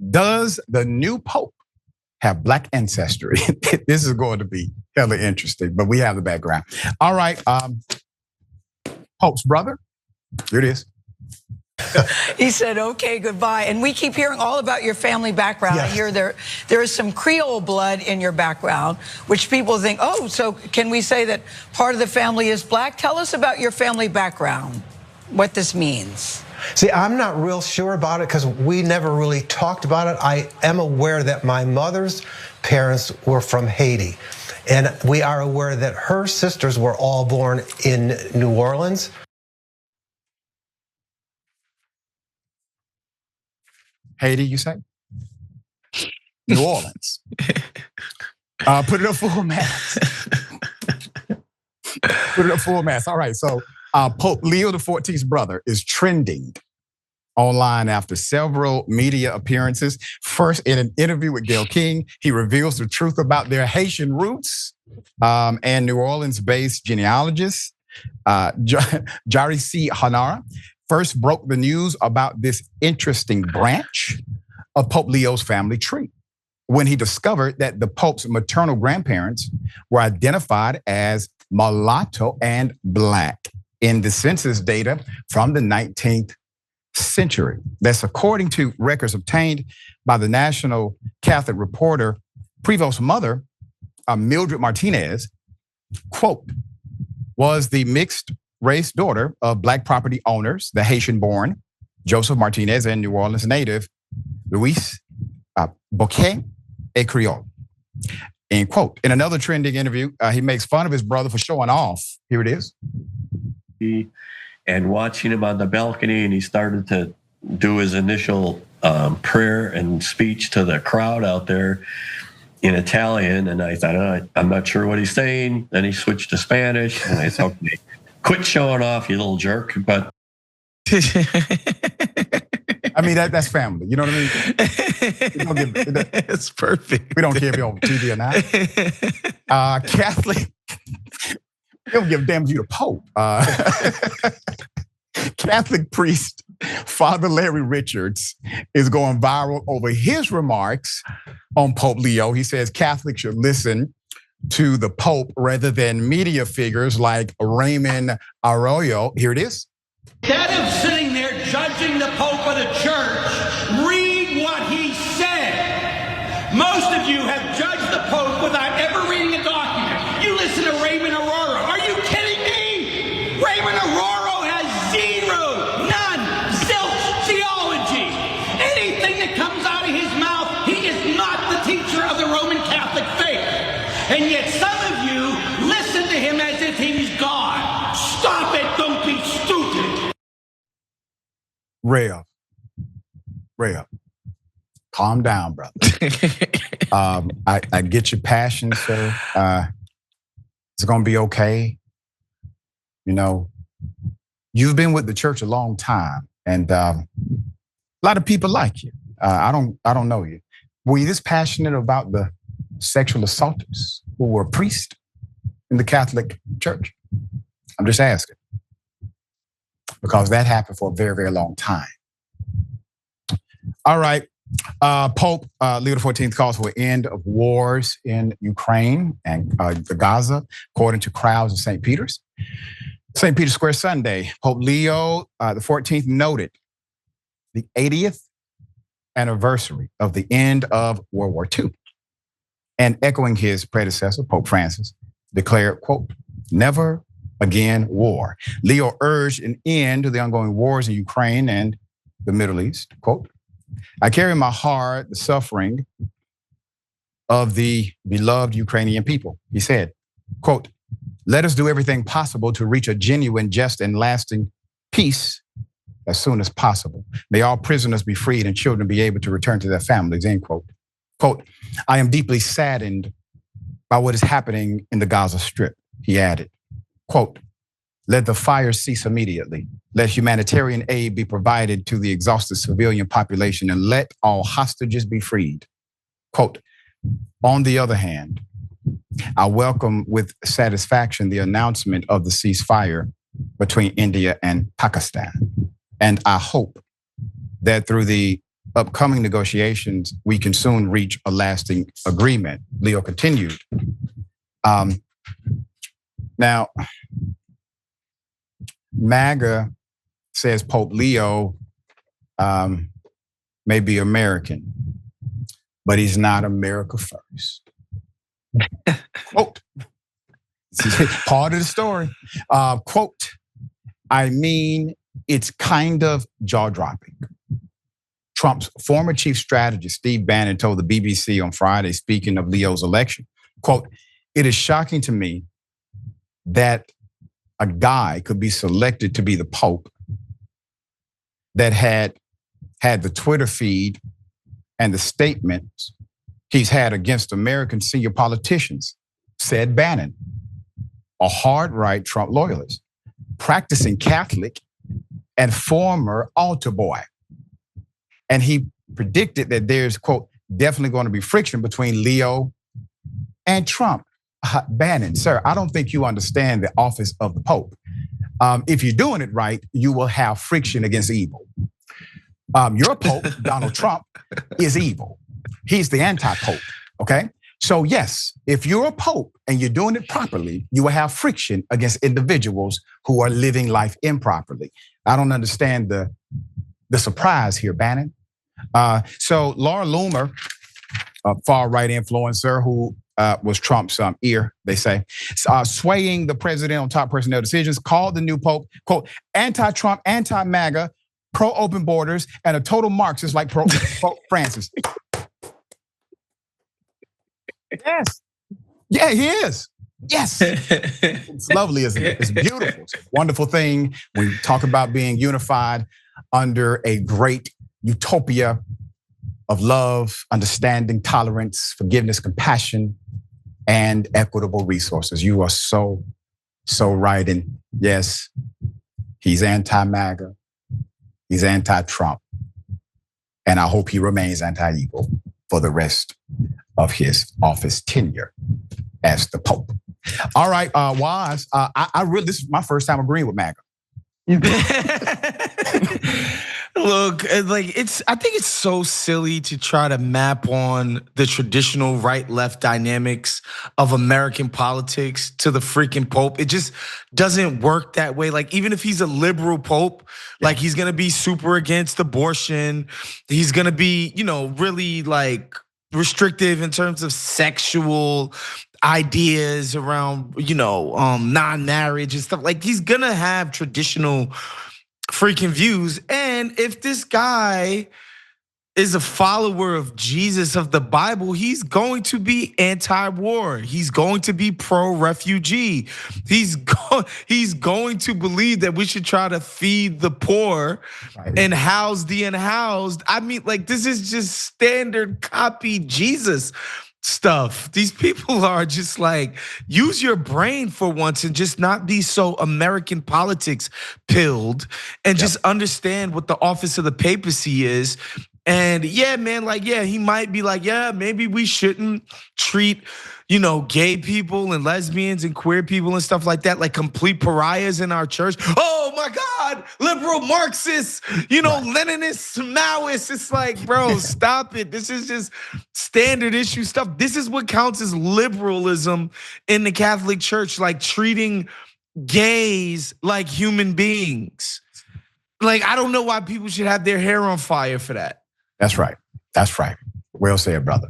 Does the new Pope have Black ancestry? This is going to be hella interesting, but we have the background. All right, Pope's brother, here it is. He said, okay, goodbye. And we keep hearing all about your family background. Yes. I hear there is some Creole blood in your background, which people think, oh, so can we say that part of the family is Black? Tell us about your family background, what this means. See, I'm not real sure about it because we never really talked about it. I am aware that my mother's parents were from Haiti. And we are aware that her sisters were all born in New Orleans. Haiti, you say? New Orleans. Put it up full mass. Put it up full mass. All right, so Pope Leo XIV's brother is trending online after several media appearances. First, in an interview with Gayle King, he reveals the truth about their Haitian roots and New Orleans-based genealogist Jari C. Honora first broke the news about this interesting branch of Pope Leo's family tree when he discovered that the Pope's maternal grandparents were identified as mulatto and Black in the census data from the 19th century. That's according to records obtained by the National Catholic Reporter. Prevost's mother, Mildred Martinez, quote, was the mixed race daughter of Black property owners, the Haitian-born Joseph Martinez and New Orleans native Louis Bouquet et Creole. End quote. In another trending interview, he makes fun of his brother for showing off. Here it is. And watching him on the balcony, and he started to do his initial prayer and speech to the crowd out there in Italian. And I thought, I'm not sure what he's saying. Then he switched to Spanish, and I thought, okay, quit showing off, you little jerk. But I mean, that's family. You know what I mean? It's perfect. We don't care if you're on TV or not. Catholic. We don't give a damn if you're the Pope. Catholic priest Father Larry Richards is going viral over his remarks on Pope Leo. He says Catholics should listen to the Pope rather than media figures like Raymond Arroyo. Here it is. Instead of sitting there judging the Pope of the Church, read what he said. Most of you have judged the Pope without ever reading a document. You listen to Raymond Arroyo. Are you kidding me? Raymond Arroyo has zero, none, zilch theology. Anything that comes out of his mouth, he is not the teacher of the Roman Catholic faith. And yet some of you listen to him as if he's God. Stop it, don't be stupid. Rev, calm down, brother. I get your passion, sir. It's gonna be okay. You know, you've been with the church a long time, and a lot of people like you. I don't know you. Were you this passionate about the sexual assaulters who were priests in the Catholic Church? I'm just asking. Because that happened for a very, very long time. All right, Pope Leo XIV calls for an end of wars in Ukraine and the Gaza, according to crowds in St. Peter's. St. Peter's Square Sunday, Pope Leo XIV noted the 80th anniversary of the end of World War II. And echoing his predecessor, Pope Francis, declared, quote, never again war. Leo urged an end to the ongoing wars in Ukraine and the Middle East. Quote, I carry in my heart the suffering of the beloved Ukrainian people. He said, quote, let us do everything possible to reach a genuine, just, and lasting peace as soon as possible. May all prisoners be freed and children be able to return to their families, end quote. Quote, I am deeply saddened by what is happening in the Gaza Strip, he added. Quote, let the fire cease immediately. Let humanitarian aid be provided to the exhausted civilian population and let all hostages be freed. Quote, on the other hand, I welcome with satisfaction the announcement of the ceasefire between India and Pakistan. And I hope that through the upcoming negotiations, we can soon reach a lasting agreement. Leo continued. Now, MAGA says Pope Leo may be American, but he's not America first. Quote, this is part of the story. Quote, I mean, it's kind of jaw-dropping. Trump's former chief strategist, Steve Bannon, told the BBC on Friday, speaking of Leo's election, quote, it is shocking to me that a guy could be selected to be the Pope that had the Twitter feed and the statements he's had against American senior politicians, said Bannon, a hard-right Trump loyalist, practicing Catholic and former altar boy. And he predicted that there's, quote, definitely going to be friction between Leo and Trump. Bannon, sir, I don't think you understand the office of the Pope. If you're doing it right, you will have friction against evil. Your Pope, Donald Trump, is evil. He's the anti-Pope, okay? So yes, if you're a Pope and you're doing it properly, you will have friction against individuals who are living life improperly. I don't understand the surprise here, Bannon. So Laura Loomer, a far-right influencer who was Trump's ear, they say, swaying the president on top personnel decisions, called the new Pope, quote, anti-Trump, anti-MAGA, pro-open borders, and a total Marxist like Pope Francis. Yes. Yeah, he is. Yes. It's lovely, isn't it? It's beautiful. It's a wonderful thing. We talk about being unified under a great utopia of love, understanding, tolerance, forgiveness, compassion, and equitable resources. You are so right. And yes, he's anti-MAGA. He's anti-Trump. And I hope he remains anti-evil for the rest of his office tenure as the Pope. All right, Woz, I really, this is my first time agreeing with MAGA. Look, like I think it's so silly to try to map on the traditional right-left dynamics of American politics to the freaking Pope. It just doesn't work that way. Like even if he's a liberal Pope, like he's gonna be super against abortion. He's gonna be, really like restrictive in terms of sexual ideas around, non-marriage and stuff. Like he's gonna have traditional freaking views. And if this guy is a follower of Jesus, of the Bible, he's going to be anti-war. He's going to be pro-refugee. He's going to believe that we should try to feed the poor and house the unhoused. I mean, like this is just standard copy Jesus stuff. These people are just like, use your brain for once and just not be so American politics pilled and just understand what the office of the papacy is. And yeah, man, like, yeah, he might be like, yeah, maybe we shouldn't treat, gay people and lesbians and queer people and stuff like that like complete pariahs in our church. Oh my God, liberal Marxists, Leninists, Maoists. It's like, bro, stop it. This is just standard issue stuff. This is what counts as liberalism in the Catholic Church, like treating gays like human beings. Like, I don't know why people should have their hair on fire for that. That's right. That's right. Well said, brother.